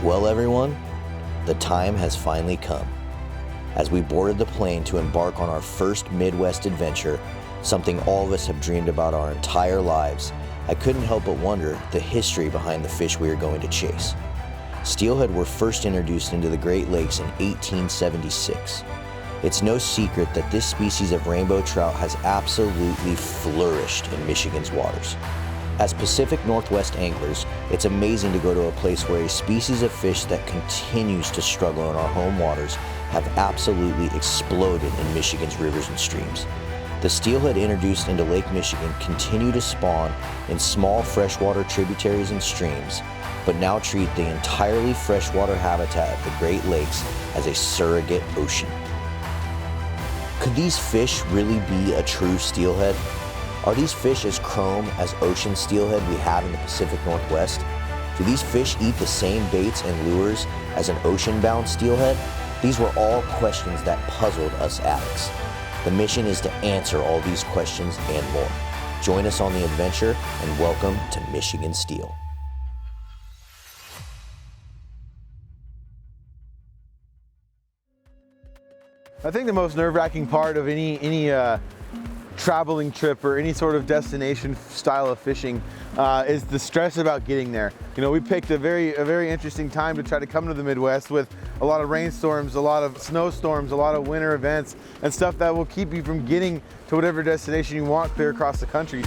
Well, everyone, the time has finally come. As we boarded the plane to embark on our first Midwest adventure, something all of us have dreamed about our entire lives, I couldn't help but wonder the history behind the fish we are going to chase. Steelhead were first introduced into the Great Lakes in 1876. It's no secret that this species of rainbow trout has absolutely flourished in Michigan's waters. As Pacific Northwest anglers, it's amazing to go to a place where a species of fish that continues to struggle in our home waters have absolutely exploded in Michigan's rivers and streams. The steelhead introduced into Lake Michigan continue to spawn in small freshwater tributaries and streams, but now treat the entirely freshwater habitat of the Great Lakes as a surrogate ocean. Could these fish really be a true steelhead? Are these fish as chrome as ocean steelhead we have in the Pacific Northwest? Do these fish eat the same baits and lures as an ocean-bound steelhead? These were all questions that puzzled us addicts. The mission is to answer all these questions and more. Join us on the adventure and welcome to Michigan Steel. I think the most nerve-wracking part of any traveling trip or any sort of destination style of fishing is the stress about getting there. You know, we picked a very interesting time to try to come to the Midwest with a lot of rainstorms, a lot of snowstorms, a lot of winter events, and stuff that will keep you from getting to whatever destination you want clear across the country.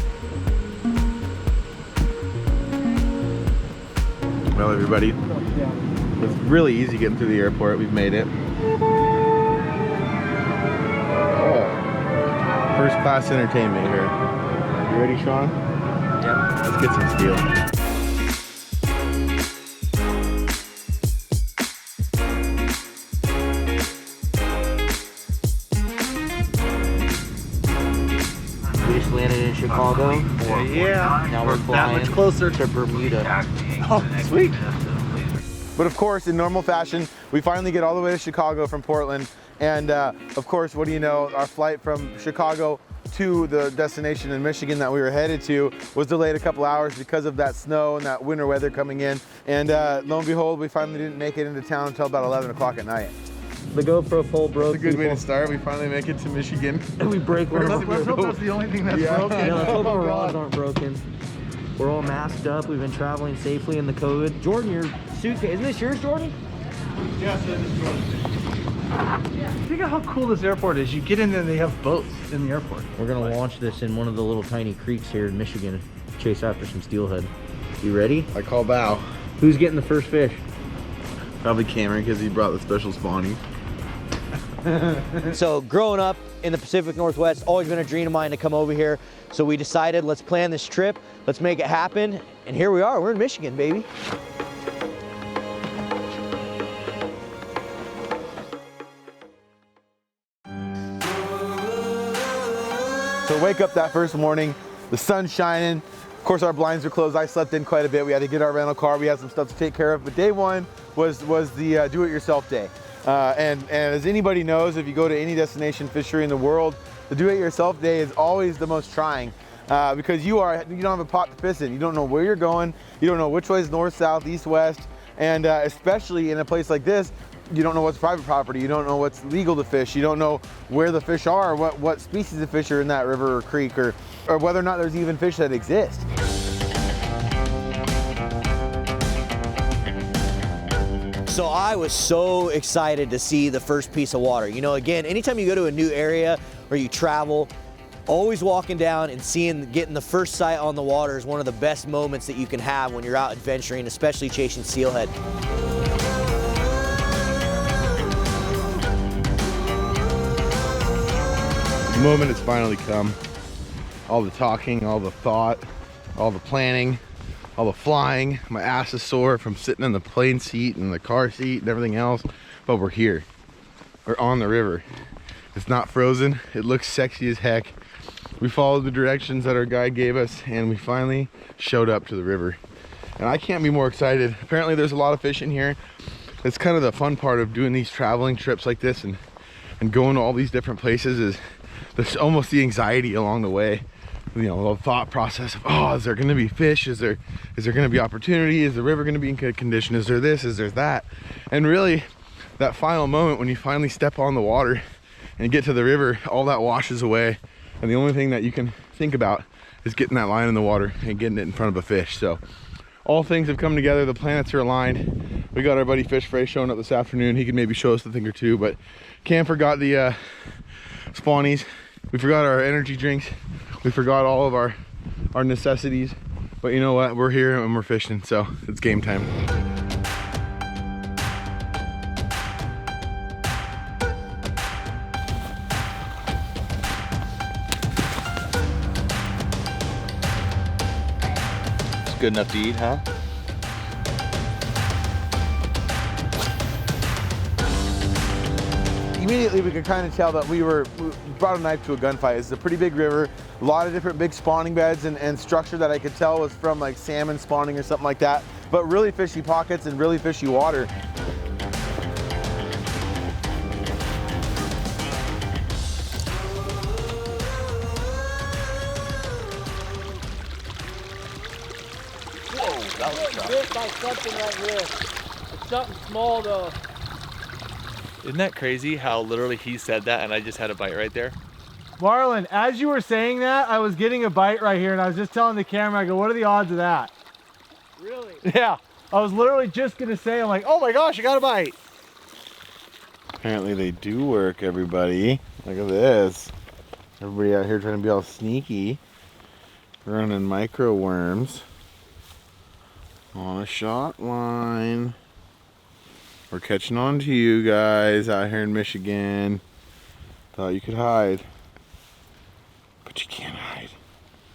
Well, everybody, it's really easy getting through the airport. We've made it. First class entertainment here. You ready, Sean? Yeah. Let's get some steel. We just landed in Chicago. Yeah. Now we're flying that much closer to Bermuda. Oh, sweet. But of course, in normal fashion, we finally get all the way to Chicago from Portland. And of course, what do you know, our flight from Chicago to the destination in Michigan that we were headed to was delayed a couple hours because of that snow and that winter weather coming in. And lo and behold, we finally didn't make it into town until about 11 o'clock at night. The GoPro pole broke. It's a good way to start. We finally make it to Michigan. We break one of Let's hope that's the only thing that's broken. Yeah, let's hope our rods aren't broken. We're all masked up. We've been traveling safely in the COVID. Jordan, your suitcase, isn't this yours, Jordan? Yes, it is yours. Think of how cool this airport is. You get in there and they have boats in the airport. We're gonna launch this in one of the little tiny creeks here in Michigan. Chase after some steelhead. You ready? I call bow. Who's getting the first fish? Probably Cameron because he brought the special spawning. So growing up in the Pacific Northwest, always been a dream of mine to come over here. So we decided, let's plan this trip, let's make it happen. And here we are, we're in Michigan, baby. So wake up that first morning, the sun's shining. Of course, our blinds are closed. I slept in quite a bit. We had to get our rental car. We had some stuff to take care of. But day one was the do-it-yourself day. And as anybody knows, if you go to any destination fishery in the world, the do-it-yourself day is always the most trying because you don't have a pot to piss in. You don't know where you're going. You don't know which way is north, south, east, west. And especially in a place like this, you don't know what's private property. You don't know what's legal to fish. You don't know where the fish are, what species of fish are in that river or creek, or whether or not there's even fish that exist. So I was so excited to see the first piece of water. You know, again, anytime you go to a new area or you travel, always walking down and getting the first sight on the water is one of the best moments that you can have when you're out adventuring, especially chasing steelhead. The moment has finally come. All the talking, all the thought, all the planning, all the flying. My ass is sore from sitting in the plane seat and the car seat and everything else, but we're here. We're on the river. It's not frozen. It looks sexy as heck. We followed the directions that our guide gave us and we finally showed up to the river. And I can't be more excited. Apparently there's a lot of fish in here. It's kind of the fun part of doing these traveling trips like this and going to all these different places is there's almost the anxiety along the way you know, the thought process of, oh, is there going to be fish? Is there going to be opportunity? Is the river going to be in good condition? Is there this? Is there that? And really, that final moment when you finally step on the water and get to the river, all that washes away. And the only thing that you can think about is getting that line in the water and getting it in front of a fish. So all things have come together. The planets are aligned. We got our buddy Fishery showing up this afternoon. He could maybe show us a thing or two, but Cam forgot the spawnies. We forgot our energy drinks. We forgot all of our necessities. But you know what? We're here and we're fishing, so it's game time. It's good enough to eat, huh? Immediately we could kind of tell that we brought a knife to a gunfight. It's a pretty big river, a lot of different big spawning beds and structure that I could tell was from like salmon spawning or something like that, but really fishy pockets and really fishy water. Whoa, that was tough. Bit by something right here. It's something small though. Isn't that crazy how literally he said that and I just had a bite right there? Marlon, as you were saying that, I was getting a bite right here and I was just telling the camera, I go, what are the odds of that? Really? Yeah, I was literally just gonna say, I'm like, oh my gosh, I got a bite. Apparently they do work, everybody. Look at this. Everybody out here trying to be all sneaky. Running micro worms on a shot line. We're catching on to you guys out here in Michigan. Thought you could hide, but you can't hide.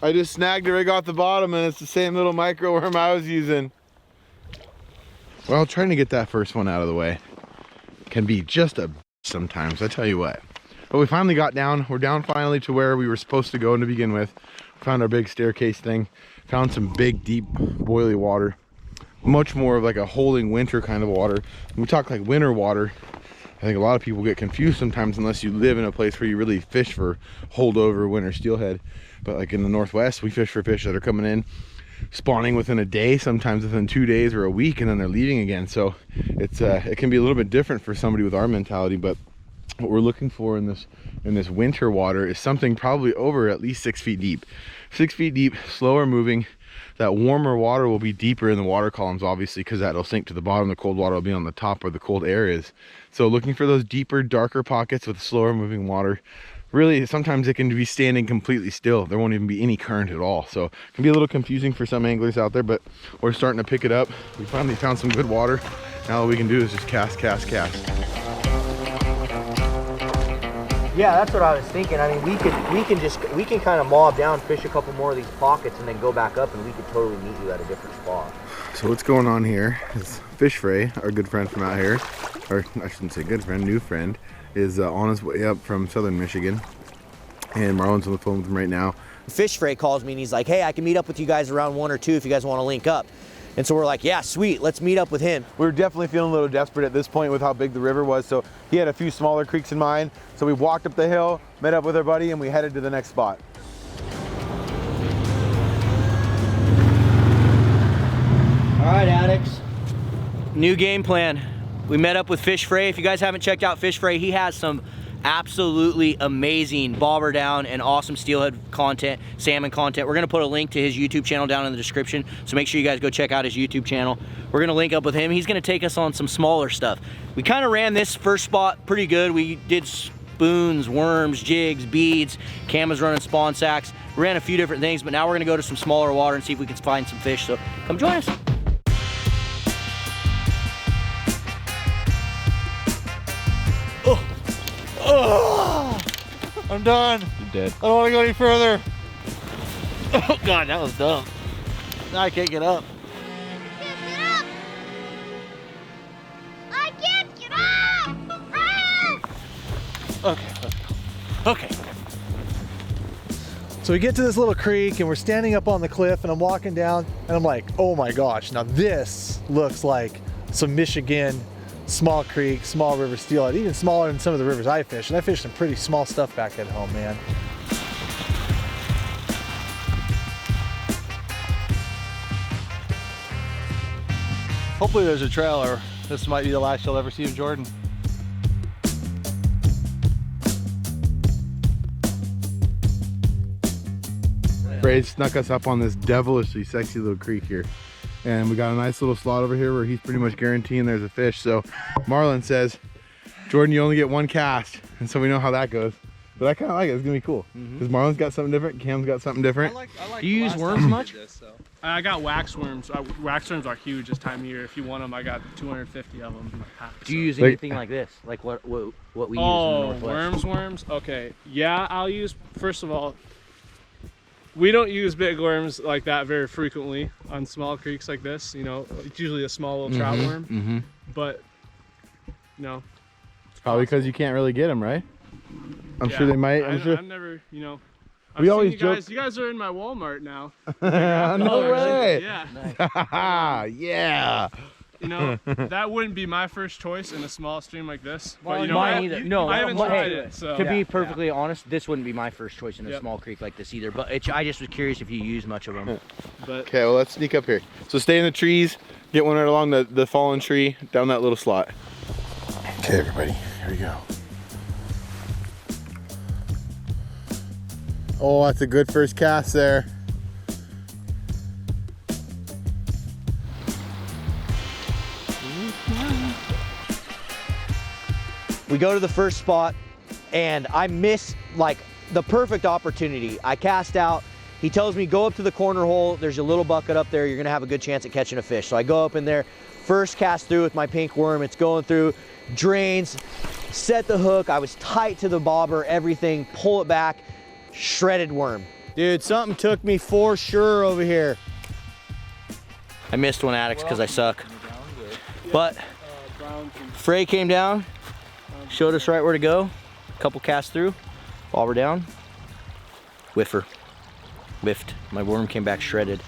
I just snagged it right off the bottom and it's the same little micro worm I was using. Well, trying to get that first one out of the way can be just a sometimes, I tell you what. But we finally got down. We're down finally to where we were supposed to go to begin with. Found our big staircase thing. Found some big, deep, boily water. Much more of like a holding winter kind of water. When we talk like winter water, I think a lot of people get confused sometimes unless you live in a place where you really fish for holdover winter steelhead. But like in the Northwest, we fish for fish that are coming in, spawning within a day, sometimes within 2 days or a week, and then they're leaving again. So it's it can be a little bit different for somebody with our mentality, but what we're looking for in this winter water is something probably over at least 6 feet deep. 6 feet deep, slower moving. That warmer water will be deeper in the water columns, obviously, because that'll sink to the bottom. The cold water will be on the top where the cold air is. So looking for those deeper, darker pockets with slower moving water. Really, sometimes it can be standing completely still. There won't even be any current at all. So it can be a little confusing for some anglers out there, but we're starting to pick it up. We finally found some good water. Now all we can do is just cast, cast, cast. Yeah, that's what I was thinking. I mean, we can kind of mob down, fish a couple more of these pockets, and then go back up, and we could totally meet you at a different spot. So what's going on here is Fishery, our good friend from out here, or I shouldn't say good friend, new friend, is on his way up from southern Michigan, and Marlon's on the phone with him right now. Fishery calls me and he's like, hey, I can meet up with you guys around 1 or 2 if you guys want to link up. And so we're like, yeah, sweet, let's meet up with him. We were definitely feeling a little desperate at this point with how big the river was, so he had a few smaller creeks in mind. So we walked up the hill, met up with our buddy, and we headed to the next spot. All right, Addicts. New game plan. We met up with Fishery. If you guys haven't checked out Fishery, he has some absolutely amazing bobber down and awesome steelhead content, salmon content. We're gonna put a link to his YouTube channel down in the description, so make sure you guys go check out his YouTube channel. We're gonna link up with him. He's gonna take us on some smaller stuff. We kind of ran this first spot pretty good. We did spoons, worms, jigs, beads. Cam was running spawn sacks. We ran a few different things, but now we're gonna go to some smaller water and see if we can find some fish. So come join us. Oh, I'm done. You're dead. I don't want to go any further. Oh God, that was dumb. Now I can't get up. Get up! I can't get up! Ah! Okay, let's go. Okay. So we get to this little creek and we're standing up on the cliff and I'm walking down and I'm like, oh my gosh, now this looks like some Michigan small creek, small river steelhead, even smaller than some of the rivers I fish. And I fish some pretty small stuff back at home, man. Hopefully there's a trail, or this might be the last you'll ever see of Jordan. Braid snuck us up on this devilishly sexy little creek here. And we got a nice little slot over here where he's pretty much guaranteeing there's a fish. So Marlon says, Jordan, you only get one cast. And so we know how that goes. But I kind of like it. It's going to be cool. Because Marlon's got something different. Cam's got something different. Do you use worms much? I got wax worms. Wax worms are huge this time of year. If you want them, I got 250 of them in my pack. Do you use anything like this? Like what we use in the Northwest? Worms? Okay. Yeah, I'll use, first of all, we don't use big worms like that very frequently on small creeks like this. You know, it's usually a small little trout worm. But, no. It's probably because you can't really get them, right? I'm sure they might. I'm sure. I've never, you know. We always joke. You guys are in my Walmart now. No way. Yeah. Yeah. You know, that wouldn't be my first choice in a small stream like this. But you know, Mine either. No, I haven't tried it. So. To be perfectly honest, this wouldn't be my first choice in a small creek like this either. But I just was curious if you use much of them. Okay, well, let's sneak up here. So stay in the trees, get one right along the fallen tree, down that little slot. Okay, everybody, here we go. Oh, that's a good first cast there. We go to the first spot and I miss like the perfect opportunity. I cast out, he tells me go up to the corner hole, there's a little bucket up there, you're gonna have a good chance at catching a fish. So I go up in there, first cast through with my pink worm, it's going through, drains, set the hook, I was tight to the bobber, everything, pull it back, shredded worm. Dude, something took me for sure over here. I missed one, Addicts, because I suck. But Frey came down, showed us right where to go. A couple casts through, bobber down, whiffer, whiffed. My worm came back shredded.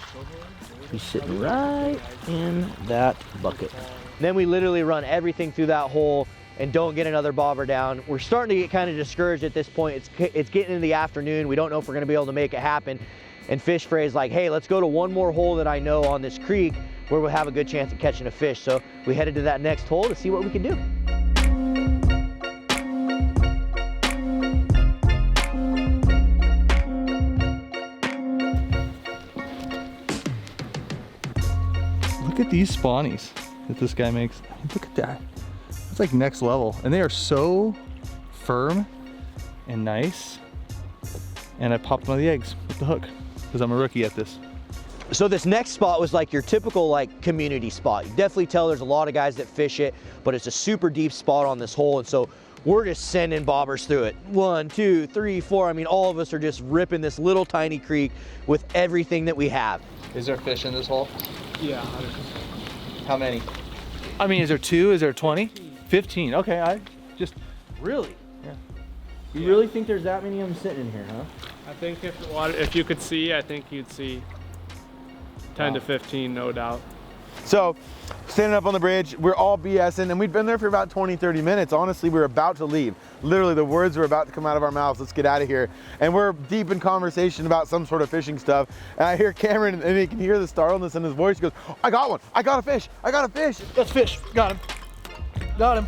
He's sitting right in that bucket. Then we literally run everything through that hole and don't get another bobber down. We're starting to get kind of discouraged at this point. It's getting into the afternoon. We don't know if we're gonna be able to make it happen. And Fish Frey's like, hey, let's go to one more hole that I know on this creek where we'll have a good chance at catching a fish. So we headed to that next hole to see what we can do. Look at these spawnies that this guy makes. Look at that. It's like next level. And they are so firm and nice. And I popped one of the eggs with the hook because I'm a rookie at this. So this next spot was like your typical like community spot. You definitely tell there's a lot of guys that fish it, but it's a super deep spot on this hole. And so we're just sending bobbers through it. 1, 2, 3, 4. I mean, all of us are just ripping this little tiny creek with everything that we have. Is there fish in this hole? Yeah. How many? I mean, is there 2? Is there 20? 15. Okay, I just... Really? Yeah. You really think there's that many of them sitting in here, huh? I think if you could see, I think you'd see 10 to 15, no doubt. So, standing up on the bridge, we're all BSing, and we'd been there for about 20, 30 minutes. Honestly, we were about to leave. Literally, the words were about to come out of our mouths, let's get out of here. And we're deep in conversation about some sort of fishing stuff. And I hear Cameron, and he can hear the startledness in his voice. He goes, I got one, I got a fish, I got a fish. That's fish. Got him. Got him.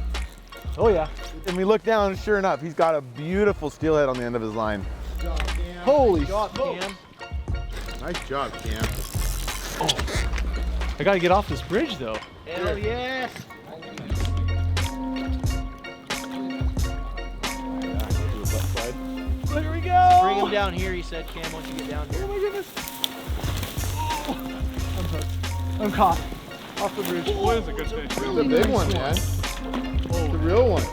Oh, yeah. And we look down, and sure enough, he's got a beautiful steelhead on the end of his line. Holy job, Cam. Nice job, Cam. I gotta get off this bridge though. Hell yes! There we go! Bring him down here, he said, Cam, once you get down here. Oh my goodness! I'm hooked. I'm caught. Off the bridge. What is a good fish? It's a big one, man. It's a real one.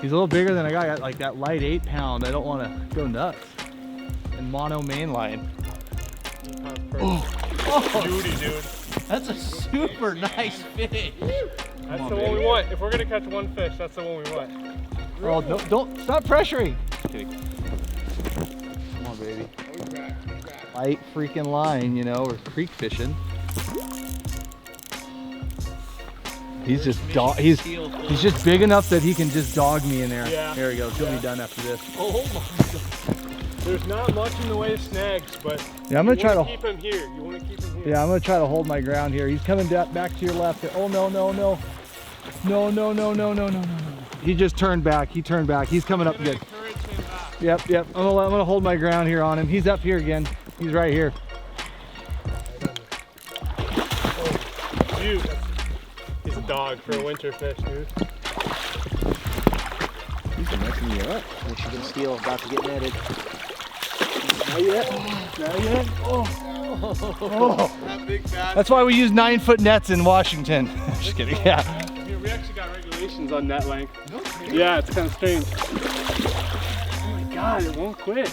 He's a little bigger than I got like that light 8-pound. I don't want to go nuts. And mono main line. Oh, beauty, dude. That's a super nice fish. That's the one we want. If we're gonna catch one fish, that's the one we want. Oh, don't stop pressuring. Kidding. Come on, baby. Light freaking line, you know, we're creek fishing. He's just he's just big enough that he can just dog me in there. Yeah. There we go. He'll be done after this. Oh my god. There's not much in the way of snags, but Yeah, I'm gonna try to keep him here. You want to keep him here. Yeah, I'm gonna try to hold my ground here. He's coming back to your left. Oh no, no, no. No, no, no, no, no, no, no, no. He just turned back. He turned back. He's coming up good. Encourage him back. Yep, yep. I'm gonna hold my ground here on him. He's up here again. He's right here. Dude, he's a dog for a winter fish, dude. He's messing me up. Michigan steel about to get netted. Not yet. Not yet. Oh. That's why we use 9-foot nets in Washington. Just kidding. Yeah. Here, we actually got regulations on net length. Okay. Yeah, it's kind of strange. Oh my god, it won't quit.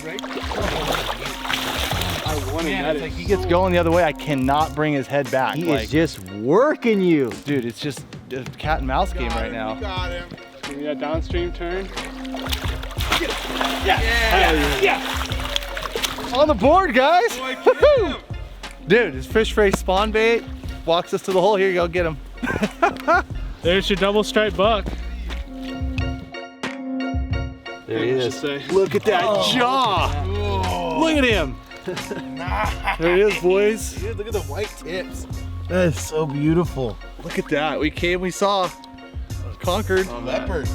I want to net it. Like he gets going the other way. I cannot bring his head back. He is just working you. Dude, it's just a cat and mouse game right now. Got him. Give me that downstream turn. Yeah. On the board, guys. Dude, his fish fray spawn bait walks us to the hole. Here you go, get him. There's your double stripe buck. There he is. Look at that jaw. Look at him. There he is, boys. Dude, look at the white tips. That is so beautiful. Look at that. We came, we saw, conquered. Leopard.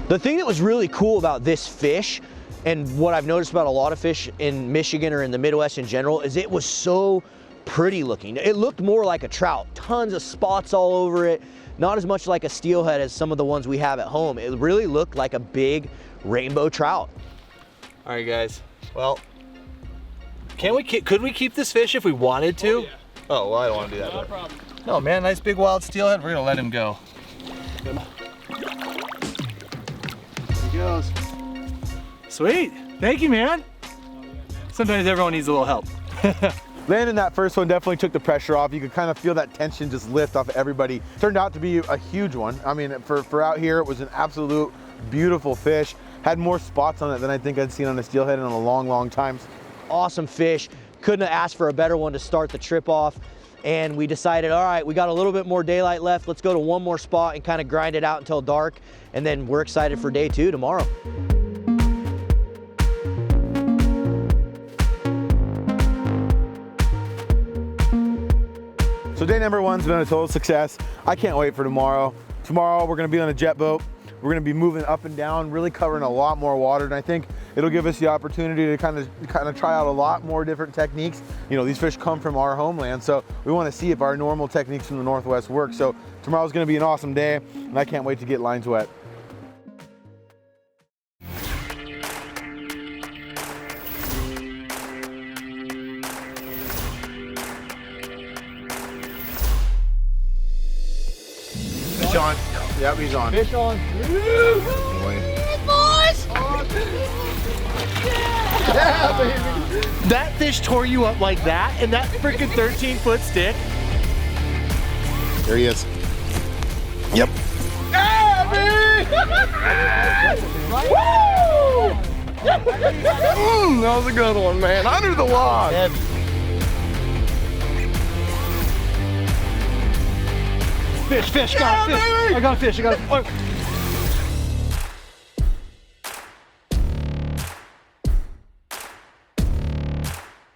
The thing that was really cool about this fish, and what I've noticed about a lot of fish in Michigan or in the Midwest in general, is it was so pretty looking. It looked more like a trout. Tons of spots all over it. Not as much like a steelhead as some of the ones we have at home. It really looked like a big rainbow trout. All right, guys. Well, could we keep this fish if we wanted to? Oh, yeah. Oh, well, I don't want to do that. No problem. No, man, nice big wild steelhead. We're gonna let him go. There he goes. Sweet. Thank you, man. Sometimes everyone needs a little help. Landing that first one definitely took the pressure off. You could kind of feel that tension just lift off everybody. Turned out to be a huge one. I mean, for out here, it was an absolute beautiful fish. Had more spots on it than I think I'd seen on a steelhead in a long, long time. Awesome fish. Couldn't have asked for a better one to start the trip off. And we decided, all right, we got a little bit more daylight left. Let's go to one more spot and kind of grind it out until dark. And then we're excited for day 2 tomorrow. So day number 1's been a total success. I can't wait for tomorrow. Tomorrow we're gonna be on a jet boat. We're gonna be moving up and down, really covering a lot more water, and I think it'll give us the opportunity to kind of try out a lot more different techniques. You know, these fish come from our homeland, so we wanna see if our normal techniques from the Northwest work. So tomorrow's gonna be an awesome day, and I can't wait to get lines wet. Fish on. Yep, he's on. Fish on. Yeah, baby. That fish tore you up like that, and that freaking 13-foot stick. There he is. Yep. Yeah, baby! That was a good one, man. Under the log. Fish, got a fish. I got a fish,